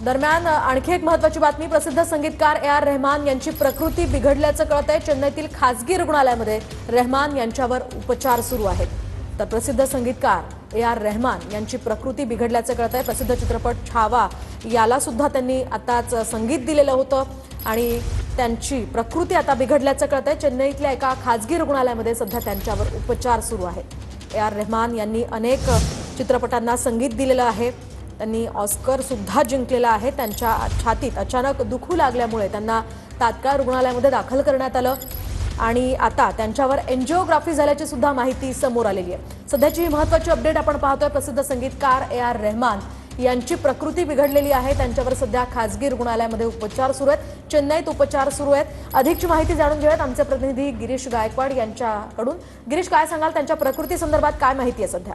दरम्यान आणखी एक महत्त्वाची बातमी, प्रसिद्ध संगीतकार ए.आर. रहमान यांची प्रकृती बिघडल्याचं कळतंय। चेन्नईतील खासगी रुग्णालयामध्ये रहमान यांच्यावर उपचार सुरू आहेत। तर प्रसिद्ध संगीतकार ए.आर. रहमान यांची प्रकृती बिघडल्याचं कळतंय। प्रसिद्ध चित्रपट छावा याला सुद्धा त्यांनी आताच संगीत दिलेलं होतं आणि त्यांची प्रकृती आता बिघडल्याचं कळतंय। चेन्नईतल्या एका खासगी रुग्णालयामध्ये सध्या त्यांच्यावर उपचार सुरू आहेत। ए.आर. रहमान यांनी अनेक चित्रपटांना संगीत दिलेलं आहे। त्यांनी ऑस्कर सुद्धा जिंकलेला आहे। त्यांच्या छातीत अचानक दुखू लागल्यामुळे त्यांना तात्काळ रुग्णालयामध्ये दाखल करण्यात आलं आणि आता त्यांच्यावर एंजिओग्राफी झाल्याची सुद्धा माहिती समोर आलेली आहे। सध्याची ही महत्त्वाची अपडेट आपण पाहतोय। प्रसिद्ध संगीतकार ए.आर. रहमान यांची प्रकृती बिघडलेली आहे। त्यांच्यावर सध्या खासगी रुग्णालयामध्ये उपचार सुरू आहेत। चेन्नईत उपचार सुरू आहेत। अधिकची माहिती जाणून घेऊयात आमचे प्रतिनिधी गिरीश गायकवाड यांच्याकडून। गिरीश, काय सांगाल, त्यांच्या प्रकृती संदर्भात काय माहिती आहे सध्या?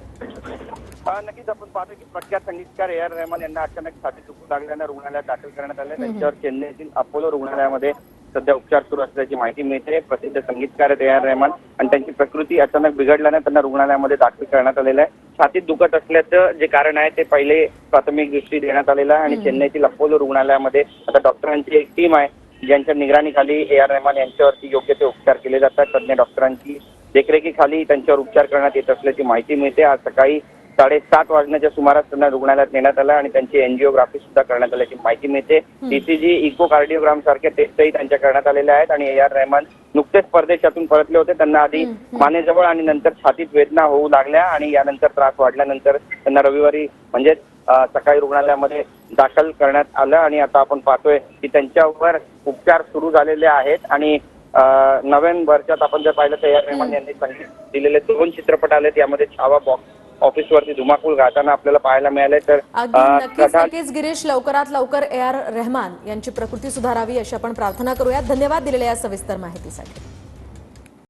नक्कीच आपण पाहतो की प्रख्यात संगीतकार ए.आर. रहमान यांना अचानक छातीत दुखू लागल्यानं रुग्णालयात दाखल करण्यात आले। त्यांच्यावर चेन्नईतील अपोलो रुग्णालयामध्ये सध्या उपचार सुरू असल्याची माहिती मिळते। प्रसिद्ध संगीतकार ए.आर. रहमान आणि त्यांची प्रकृती अचानक बिघडल्याने त्यांना रुग्णालयामध्ये दाखल करण्यात आलेलं आहे। छातीत दुखत असल्याचं जे कारण आहे ते पहिले प्राथमिक दृष्टी देण्यात आलेलं आहे आणि चेन्नईतील अपोलो रुग्णालयामध्ये आता डॉक्टरांची एक टीम आहे ज्यांच्या निगराणीखाली ए.आर. रहमान यांच्यावरती योग्य ते उपचार केले जातात। तज्ञ डॉक्टरांची देखरेखीखाली त्यांच्यावर उपचार करण्यात येत असल्याची माहिती मिळते। आज सकाळी 7:30 वाजण्याच्या सुमारास त्यांना रुग्णालयात नेण्यात आलं आणि त्यांची एंजिओग्राफी सुद्धा करण्यात आल्याची माहिती मिळते। ईसीजी, इकोकार्डिओग्राम सारख्या टेस्टही त्यांच्या करण्यात आलेल्या आहेत आणि ए.आर. रहमान नुकतेच परदेशातून परतले होते। त्यांना आधी मानेजवळ आणि नंतर छातीत वेदना होऊ लागल्या आणि यानंतर त्रास वाढल्यानंतर त्यांना रविवारी म्हणजे सकाळी रुग्णालयामध्ये दाखल करण्यात आलं आणि आता आपण पाहतोय की त्यांच्यावर उपचार सुरू झालेले आहेत आणि नोव्हेंबरच्यात आपण जर पाहिलं तर ए.आर. रहमान यांनी संगीत दिलेले 2 चित्रपट आलेत। यामध्ये छावा बॉक्स ऑफिसवरती धुमाकूळ घालताना आपल्याला पाहायला मिळाले। तर नक्कीच गिरीश, लवकरात लवकर ए.आर. रहमान यांची प्रकृती सुधारावी अशी आपण प्रार्थना करूयात। धन्यवाद दिलेल्या या सविस्तर माहितीसाठी।